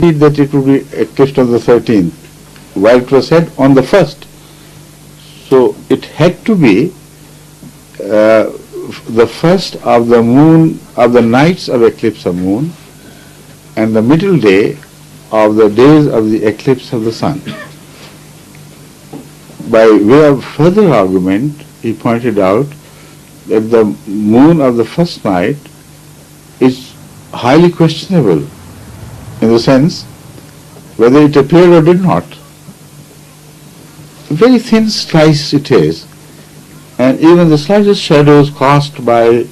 that it would be eclipsed on the 13th, while it was said on the 1st. So it had to be the first of the moon, of the nights of eclipse of moon, and the middle day of the days of the eclipse of the sun. By way of further argument, he pointed out that the moon of the first night is highly questionable in the sense whether it appeared or did not. A very thin slice it is, and even the slightest shadows cast by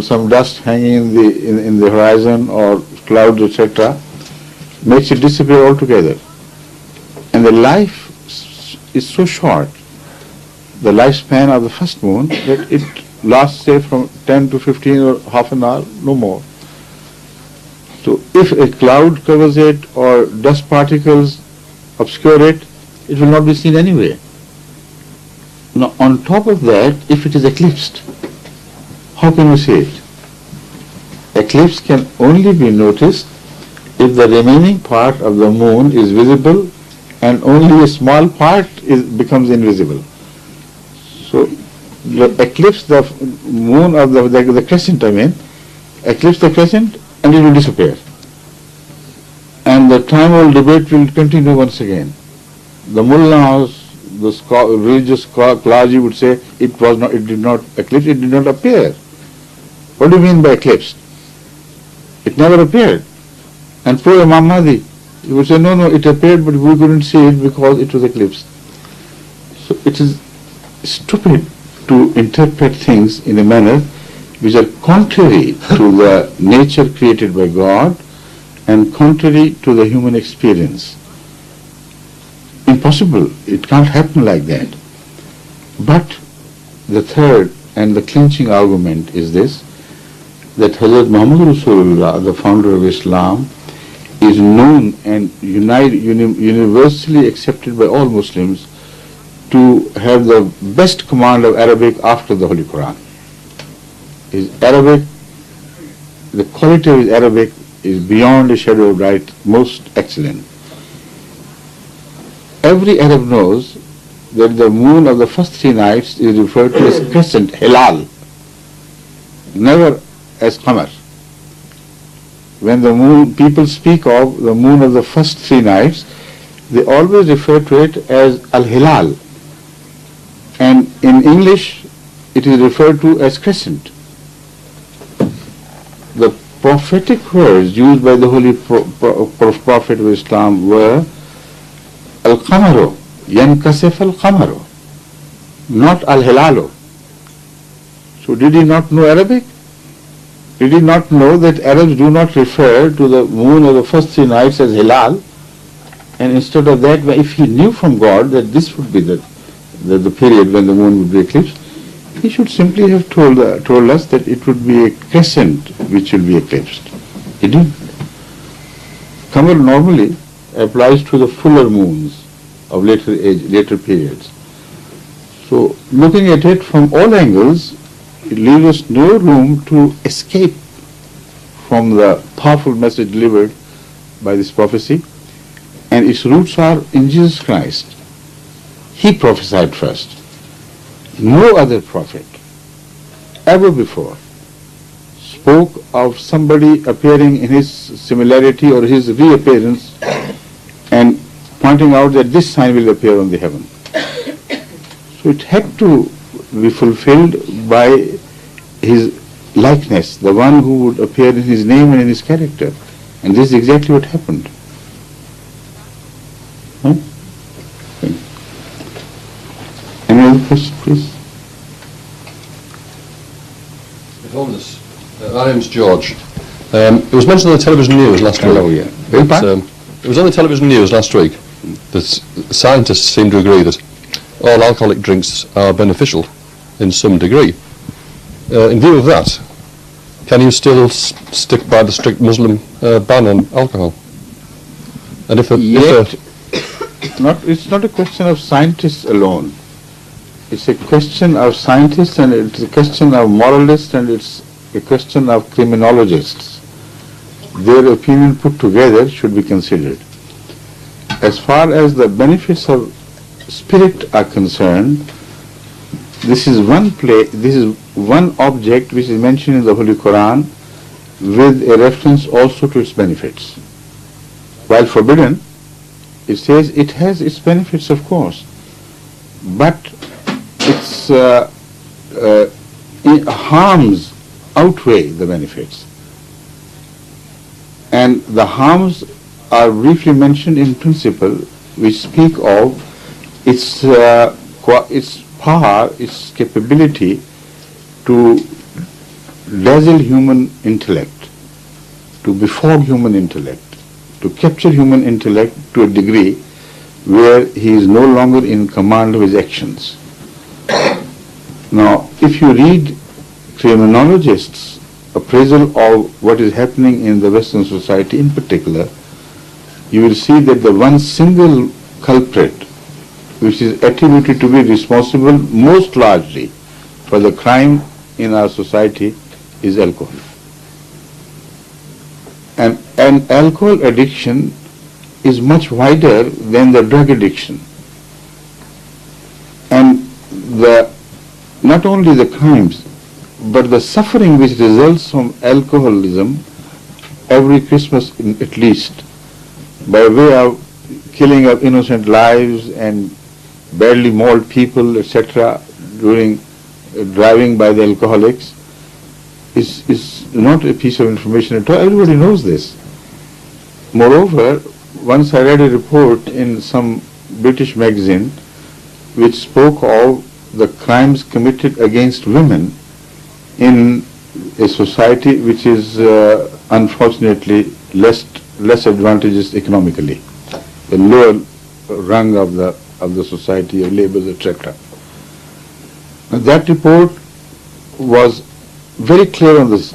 some dust hanging in the horizon or clouds, etc., makes it disappear altogether. And the life is so short, the lifespan of the first moon, that it lasts, say, from 10 to 15 or half an hour, no more. So if a cloud covers it or dust particles obscure it, it will not be seen anyway. Now, on top of that, if it is eclipsed, how can we see it? Eclipse can only be noticed if the remaining part of the moon is visible and only a small part becomes invisible. So, the eclipse the moon of the crescent, eclipse the crescent and it will disappear. And the time-old debate will continue once again. The mullahs, the religious clergy would say it did not eclipse, it did not appear. What do you mean by eclipse? It never appeared. And poor Imam Mahdi, he would say, no, it appeared, but we couldn't see it because it was eclipsed. So it is stupid to interpret things in a manner which are contrary to the nature created by God and contrary to the human experience. Impossible. It can't happen like that. But the third and the clinching argument is this, that Hazrat Muhammad Rasulullah, the founder of Islam, is known and universally accepted by all Muslims to have the best command of Arabic after the Holy Quran. His Arabic, the quality of his Arabic is beyond a shadow of doubt, most excellent. Every Arab knows that the moon of the first 3 nights is referred to as crescent, hilal, never as qamar. When the moon, people speak of the moon of the first 3 nights, they always refer to it as al-hilal. And in English, it is referred to as crescent. The prophetic words used by the Holy Prophet of Islam were al-qamaru, yankasif al-qamaru, not al-hilalu. So did he not know Arabic? Did he not know that Arabs do not refer to the moon of the first 3 nights as hilal? And instead of that, if he knew from God that this would be the period when the moon would be eclipsed, he should simply have told us that it would be a crescent which will be eclipsed. He didn't. Qamar normally applies to the fuller moons of later periods. So looking at it from all angles, it leaves us no room to escape from the powerful message delivered by this prophecy, and its roots are in Jesus Christ. He prophesied first. No other prophet ever before spoke of somebody appearing in his similarity or his reappearance and pointing out that this sign will appear on the heaven. So it had to be fulfilled by his likeness, the one who would appear in his name and in his character. And this is exactly what happened. Huh? Okay. Any other question, please? Holiness, my name's George. It was mentioned on the television news last week. Hello, yeah. It was on the television news last week that scientists seem to agree that all alcoholic drinks are beneficial in some degree. In view of that, can you still stick by the strict Muslim ban on alcohol? And it's not a question of scientists alone. It's a question of scientists, and it's a question of moralists, and it's a question of criminologists. their opinion put together should be considered. As far as the benefits of spirit are concerned, this is one object which is mentioned in the Holy Quran with a reference also to its benefits. While forbidden, it says it has its benefits, of course, but its harms outweigh the benefits. And the harms are briefly mentioned in principle, which speak of its power, its capability to dazzle human intellect, to befog human intellect, to capture human intellect to a degree where he is no longer in command of his actions. Now, if you read criminologists' appraisal of what is happening in the Western society in particular, you will see that the one single culprit which is attributed to be responsible most largely for the crime in our society is alcohol. And alcohol addiction is much wider than the drug addiction. And not only the crimes, but the suffering which results from alcoholism every Christmas at least, by way of killing of innocent lives and badly mauled people, etc., during driving by the alcoholics, is not a piece of information at all. Everybody knows this. Moreover, once I read a report in some British magazine which spoke of the crimes committed against women in a society which is unfortunately less advantageous economically, the lower rung of the society, of labour, etc. Now, that report was very clear on this,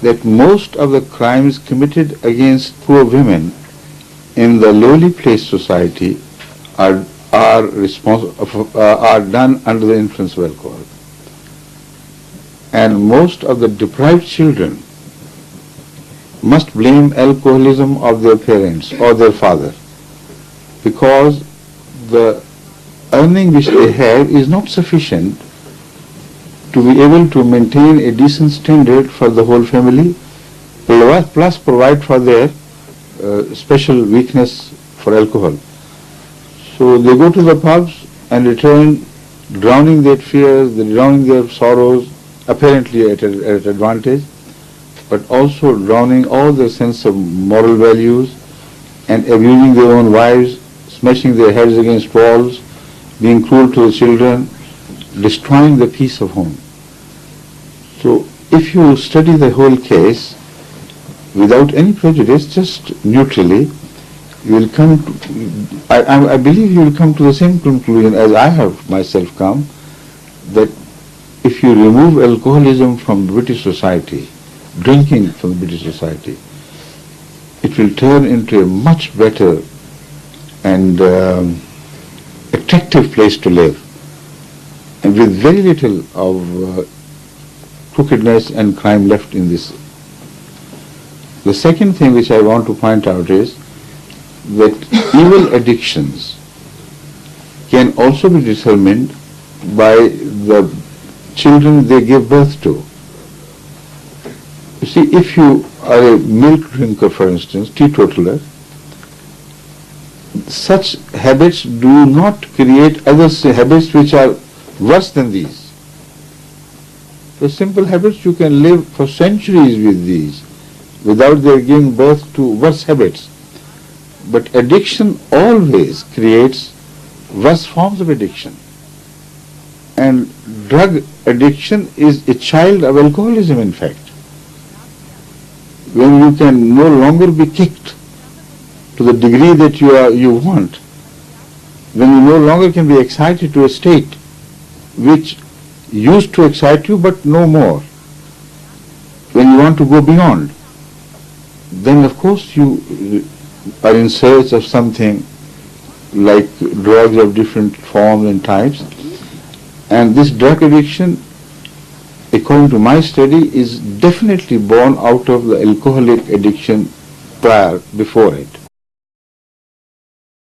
that most of the crimes committed against poor women in the lowly placed society are done under the influence of alcohol. And most of the deprived children must blame alcoholism of their parents or their father, because the earning which they have is not sufficient to be able to maintain a decent standard for the whole family, plus provide for their special weakness for alcohol. So they go to the pubs and return drowning their fears, drowning their sorrows, apparently at advantage, but also drowning all their sense of moral values and abusing their own wives, smashing their heads against walls, being cruel to the children, destroying the peace of home. So if you study the whole case without any prejudice, just neutrally, you will come to, I believe you will come to the same conclusion as I have myself come, that if you remove alcoholism from British society, drinking from the British society, it will turn into a much better and attractive place to live, and with very little of crookedness and crime left in this. The second thing which I want to point out is that evil addictions can also be determined by the children they give birth to. You see, if you are a milk drinker, for instance, teetotaler, such habits do not create other habits which are worse than these. The simple habits, you can live for centuries with these without their giving birth to worse habits. But addiction always creates worse forms of addiction. And drug addiction is a child of alcoholism, in fact. When you can no longer be kicked to the degree that you want, when you no longer can be excited to a state which used to excite you but no more, when you want to go beyond, then of course you are in search of something like drugs of different forms and types. And this drug addiction according to my study, is definitely born out of the alcoholic addiction before it.